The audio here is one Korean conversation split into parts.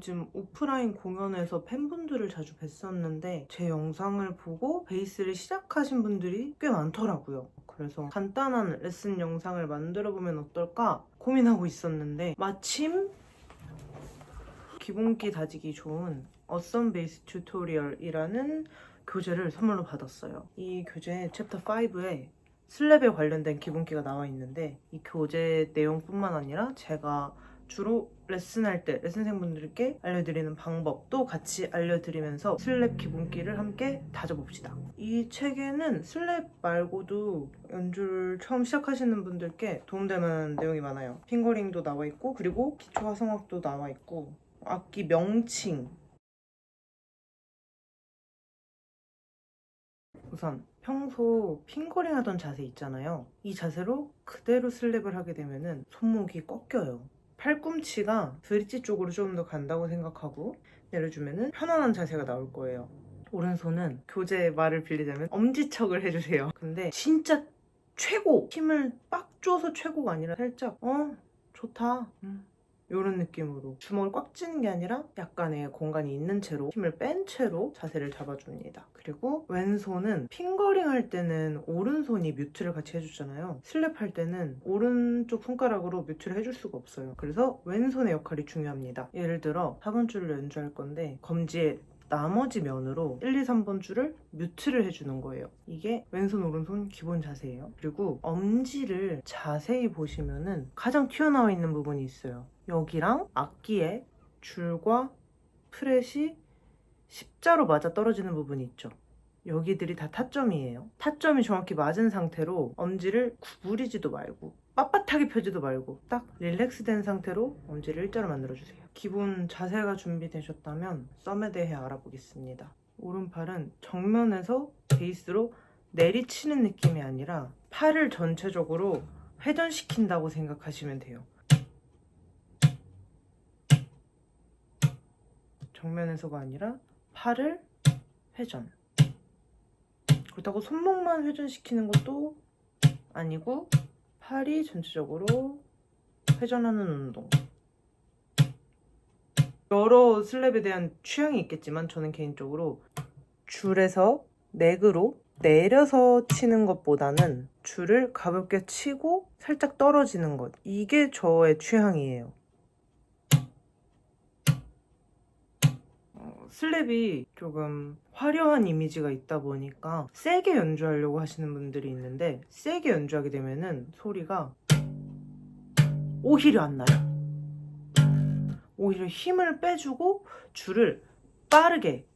요즘 오프라인 공연에서 팬분들을 자주 뵀었는데 제 영상을 보고 베이스를 시작하신 분들이 꽤 많더라고요. 그래서 간단한 레슨 영상을 만들어보면 어떨까 고민하고 있었는데 마침 기본기 다지기 좋은 어썸 베이스 튜토리얼이라는 교재를 선물로 받았어요. 이 교재 챕터 5에 슬랩에 관련된 기본기가 나와 있는데 이 교재 내용뿐만 아니라 제가 주로 레슨할 때 레슨생분들께 알려드리는 방법도 같이 알려드리면서 슬랩 기본기를 함께 다져봅시다. 이 책에는 슬랩 말고도 연주를 처음 시작하시는 분들께 도움되는 내용이 많아요. 핑거링도 나와 있고 그리고 기초 화성학도 나와 있고 악기 명칭, 우선 평소 핑거링 하던 자세 있잖아요. 이 자세로 그대로 슬랩을 하게 되면은 손목이 꺾여요. 팔꿈치가 브릿지 쪽으로 좀 더 간다고 생각하고 내려주면은 편안한 자세가 나올 거예요. 오른손은 교재의 말을 빌리자면 엄지척을 해주세요. 근데 진짜 최고! 힘을 빡 줘서 최고가 아니라 살짝 좋다. 이런 느낌으로 주먹을 꽉 쥐는 게 아니라 약간의 공간이 있는 채로 힘을 뺀 채로 자세를 잡아줍니다. 그리고 왼손은 핑거링 할 때는 오른손이 뮤트를 같이 해주잖아요. 슬랩 할 때는 오른쪽 손가락으로 뮤트를 해줄 수가 없어요. 그래서 왼손의 역할이 중요합니다. 예를 들어 4번 줄을 연주할 건데 검지에 나머지 면으로 1, 2, 3번 줄을 뮤트를 해주는 거예요. 이게 왼손 오른손 기본 자세예요. 그리고 엄지를 자세히 보시면은 가장 튀어나와 있는 부분이 있어요. 여기랑 악기의 줄과 프렛이 십자로 맞아 떨어지는 부분이 있죠. 여기들이 다 타점이에요. 타점이 정확히 맞은 상태로 엄지를 구부리지도 말고 빳빳하게 펴지도 말고 딱 릴렉스 된 상태로 엄지를 일자로 만들어주세요. 기본 자세가 준비되셨다면 썸에 대해 알아보겠습니다. 오른팔은 정면에서 베이스로 내리치는 느낌이 아니라 팔을 전체적으로 회전시킨다고 생각하시면 돼요. 정면에서가 아니라 팔을 회전. 그렇다고 손목만 회전시키는 것도 아니고 팔이 전체적으로 회전하는 운동. 여러 슬랩에 대한 취향이 있겠지만 저는 개인적으로 줄에서 넥으로 내려서 치는 것보다는 줄을 가볍게 치고 살짝 떨어지는 것. 이게 저의 취향이에요. 슬랩이 조금 화려한 이미지가 있다 보니까 세게 연주하려고 하시는 분들이 있는데 세게 연주하게 되면은 소리가 오히려 안 나요. 오히려 힘을 빼주고 줄을 빠르게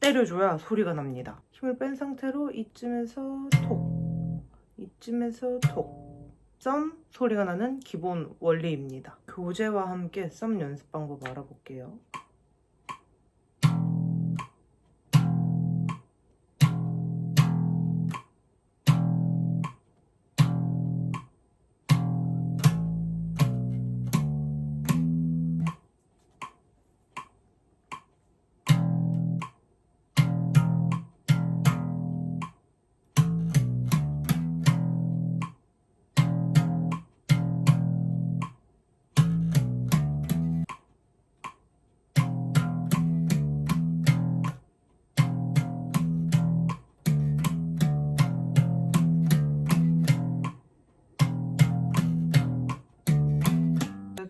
때려줘야 소리가 납니다. 힘을 뺀 상태로 이쯤에서 톡, 이쯤에서 톡, 썸 소리가 나는 기본 원리입니다. 교재와 함께 썸 연습 방법 알아볼게요.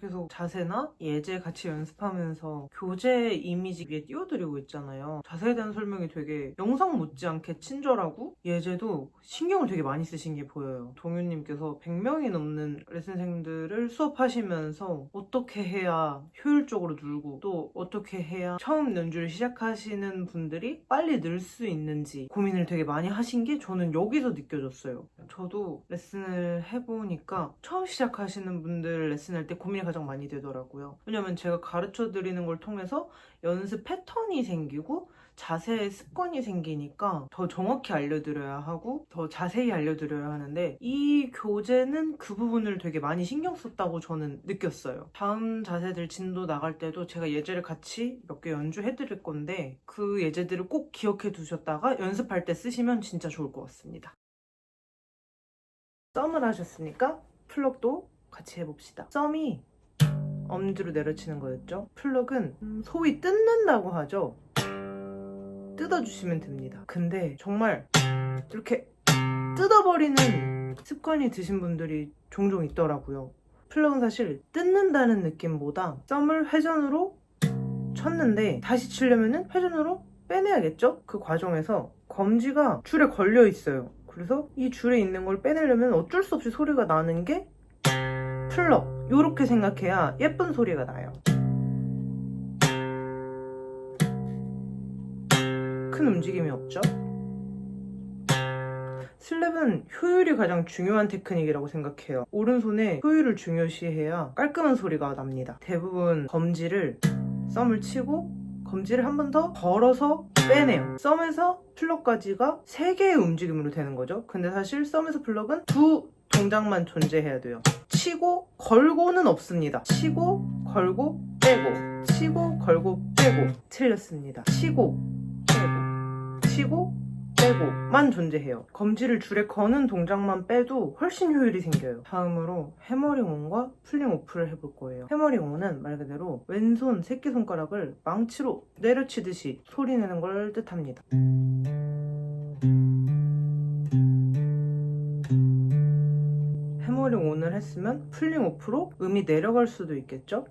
계속 자세나 예제 같이 연습하면서 교재 이미지 위에 띄워드리고 있잖아요. 자세에 대한 설명이 되게 영상 못지않게 친절하고 예제도 신경을 되게 많이 쓰신 게 보여요. 동윤님께서 100명이 넘는 레슨생들을 수업하시면서 어떻게 해야 효율적으로 늘고 또 어떻게 해야 처음 연주를 시작하시는 분들이 빨리 늘 수 있는지 고민을 되게 많이 하신 게 저는 여기서 느껴졌어요. 저도 레슨을 해보니까 처음 시작하시는 분들 레슨할 때 고민이 가장 많이 되더라고요. 왜냐면 제가 가르쳐 드리는 걸 통해서 연습 패턴이 생기고 자세의 습관이 생기니까 더 정확히 알려드려야 하고 더 자세히 알려드려야 하는데 이 교재는 그 부분을 되게 많이 신경 썼다고 저는 느꼈어요. 다음 자세들 진도 나갈 때도 제가 예제를 같이 몇 개 연주해 드릴 건데 그 예제들을 꼭 기억해 두셨다가 연습할 때 쓰시면 진짜 좋을 것 같습니다. 썸을 하셨으니까 플럭도 같이 해봅시다. 썸이 엄지로 내려치는 거였죠. 플럭은 소위 뜯는다고 하죠. 뜯어주시면 됩니다. 근데 정말 이렇게 뜯어버리는 습관이 드신 분들이 종종 있더라고요. 플럭은 사실 뜯는다는 느낌보다 썸을 회전으로 쳤는데 다시 치려면 회전으로 빼내야겠죠? 그 과정에서 검지가 줄에 걸려 있어요. 그래서 이 줄에 있는 걸 빼내려면 어쩔 수 없이 소리가 나는 게 플럭. 이렇게 생각해야 예쁜 소리가 나요. 큰 움직임이 없죠? 슬랩은 효율이 가장 중요한 테크닉이라고 생각해요. 오른손에 효율을 중요시해야 깔끔한 소리가 납니다. 대부분 검지를 썸을 치고 검지를 한 번 더 걸어서 빼내요. 썸에서 플럭까지가 3개의 움직임으로 되는 거죠. 근데 사실 썸에서 플럭은 2 동작만 존재해야 돼요. 치고 걸고는 없습니다. 치고 걸고 빼고 치고 걸고 빼고. 틀렸습니다. 치고 빼고 치고 빼고만 존재해요. 검지를 줄에 거는 동작만 빼도 훨씬 효율이 생겨요. 다음으로 해머링 온과 풀링 오프를 해볼 거예요. 해머링 온은 말 그대로 왼손 새끼손가락을 망치로 내려치듯이 소리내는 걸 뜻합니다. 해머링 온을 했으면 풀링 오프로 음이 내려갈 수도 있겠죠?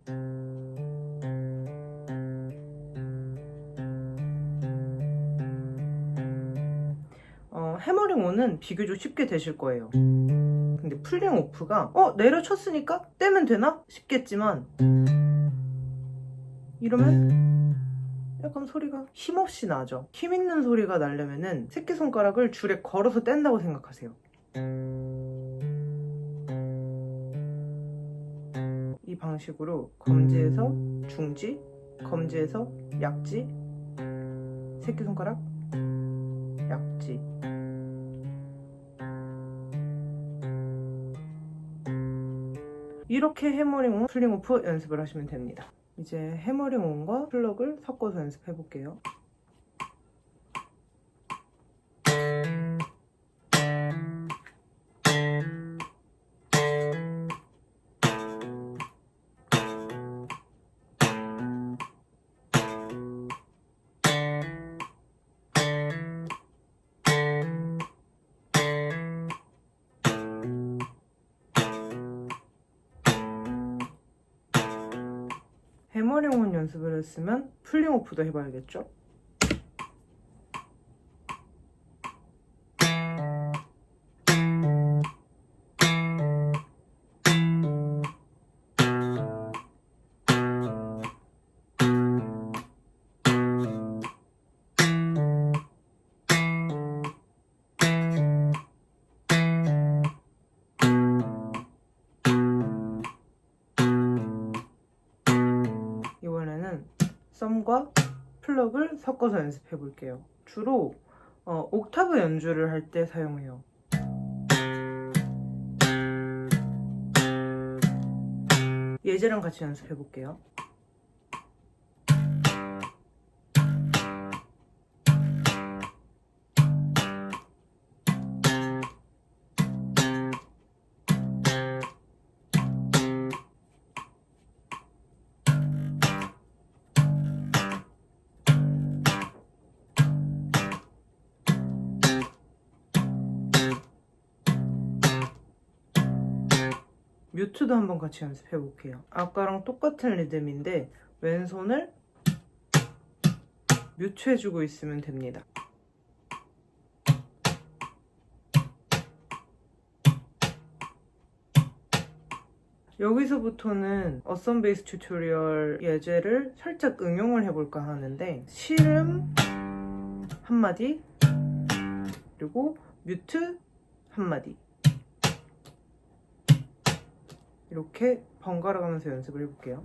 해머링 온은 비교적 쉽게 되실 거예요. 근데 풀링 오프가 내려쳤으니까 떼면 되나? 싶겠지만 이러면 약간 소리가 힘없이 나죠. 힘 있는 소리가 나려면은 새끼손가락을 줄에 걸어서 뗀다고 생각하세요. 이 방식으로 검지에서 중지, 검지에서 약지, 새끼손가락, 약지. 이렇게 해머링 온, 풀링 오프 연습을 하시면 됩니다. 이제 해머링 온과 플럭을 섞어서 연습해 볼게요. 해머링 온 연습을 했으면 풀링 오프도 해봐야겠죠? 이번에는 썸과 플럭을 섞어서 연습해 볼게요. 주로 옥타브 연주를 할 때 사용해요. 예제랑 같이 연습해 볼게요. 뮤트도 한번 같이 연습해 볼게요. 아까랑 똑같은 리듬인데 왼손을 뮤트해주고 있으면 됩니다. 여기서부터는 어썸 베이스 튜토리얼 예제를 살짝 응용을 해볼까 하는데 실음 한마디 그리고 뮤트 한마디 이렇게 번갈아 가면서 연습을 해볼게요.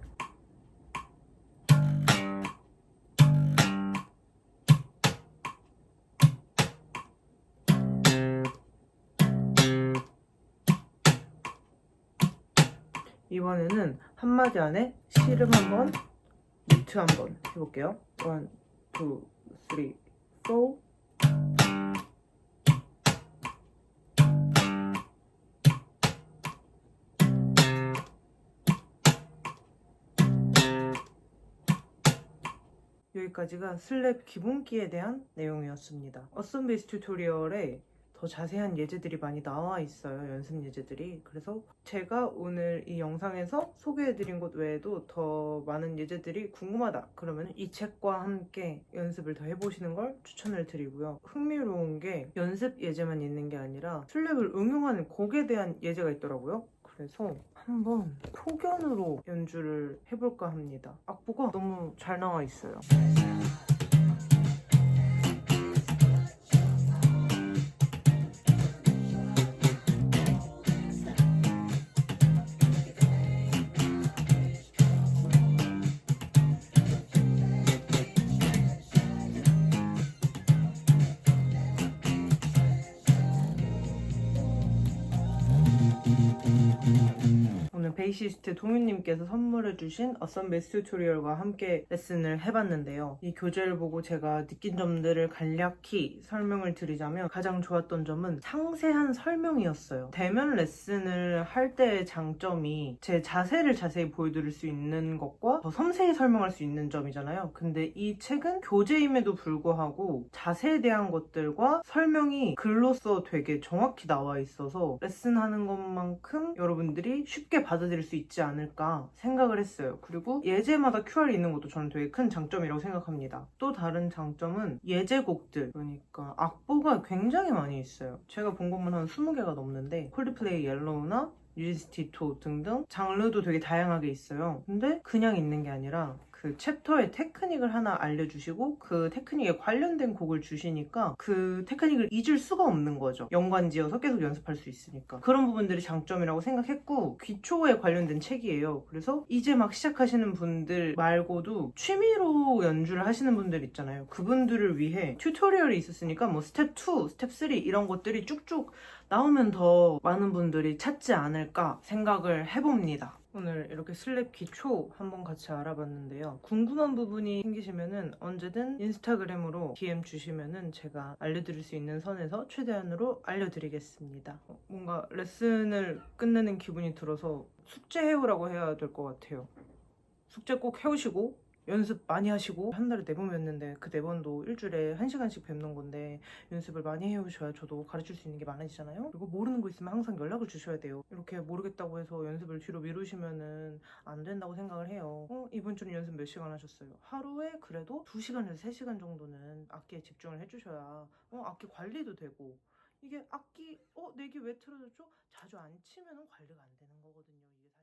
이번에는 한마디 안에 실음 한번, 뮤트 한번 해볼게요. 1, 2, 3, 4 여기까지가 슬랩 기본기에 대한 내용이었습니다. 어썸 베이스 튜토리얼에 더 자세한 예제들이 많이 나와 있어요. 연습 예제들이. 그래서 제가 오늘 이 영상에서 소개해드린 것 외에도 더 많은 예제들이 궁금하다 그러면 이 책과 함께 연습을 더 해보시는 걸 추천을 드리고요. 흥미로운 게 연습 예제만 있는 게 아니라 슬랩을 응용하는 곡에 대한 예제가 있더라고요. 그래서 한번 소견으로 연주를 해볼까 합니다. 악보가 너무 잘 나와 있어요. 오늘 베이시스트 동윤님께서 선물해주신 어썸 베이스 튜토리얼과 함께 레슨을 해봤는데요. 이 교재를 보고 제가 느낀 점들을 간략히 설명을 드리자면 가장 좋았던 점은 상세한 설명이었어요. 대면 레슨을 할 때의 장점이 제 자세를 자세히 보여드릴 수 있는 것과 더 섬세히 설명할 수 있는 점이잖아요. 근데 이 책은 교재임에도 불구하고 자세에 대한 것들과 설명이 글로써 되게 정확히 나와 있어서 레슨하는 것만큼 여러분들이 쉽게 받아들일 수 있지 않을까 생각을 했어요. 그리고 예제마다 QR이 있는 것도 저는 되게 큰 장점이라고 생각합니다. 또 다른 장점은 예제곡들, 그러니까 악보가 굉장히 많이 있어요. 제가 본 것만 한 20개가 넘는데 콜드플레이 옐로우나 뉴진시티2 등등 장르도 되게 다양하게 있어요. 근데 그냥 있는 게 아니라 그 챕터의 테크닉을 하나 알려주시고 그 테크닉에 관련된 곡을 주시니까 그 테크닉을 잊을 수가 없는 거죠. 연관지어서 계속 연습할 수 있으니까. 그런 부분들이 장점이라고 생각했고 기초에 관련된 책이에요. 그래서 이제 막 시작하시는 분들 말고도 취미로 연주를 하시는 분들 있잖아요. 그분들을 위해 튜토리얼이 있었으니까 뭐 스텝 2, 스텝 3 이런 것들이 쭉쭉 나오면 더 많은 분들이 찾지 않을까 생각을 해봅니다. 오늘 이렇게 슬랩 기초 한번 같이 알아봤는데요. 궁금한 부분이 생기시면은 언제든 인스타그램으로 DM 주시면은 제가 알려드릴 수 있는 선에서 최대한으로 알려드리겠습니다. 뭔가 레슨을 끝내는 기분이 들어서 숙제 해오라고 해야 될 것 같아요. 숙제 꼭 해오시고 연습 많이 하시고 한 달에 4번 뵙는데 그 4번도 일주일에 1시간씩 뵙는 건데 연습을 많이 해오셔야 저도 가르칠 수 있는 게 많아지잖아요. 그리고 모르는 거 있으면 항상 연락을 주셔야 돼요. 이렇게 모르겠다고 해서 연습을 뒤로 미루시면은 안 된다고 생각을 해요. 이번 주는 연습 몇 시간 하셨어요? 하루에 그래도 2시간에서 3시간 정도는 악기에 집중을 해주셔야 악기 관리도 되고 이게 악기 내기 왜 틀어졌죠? 자주 안 치면 관리가 안 되는 거거든요. 이게 사실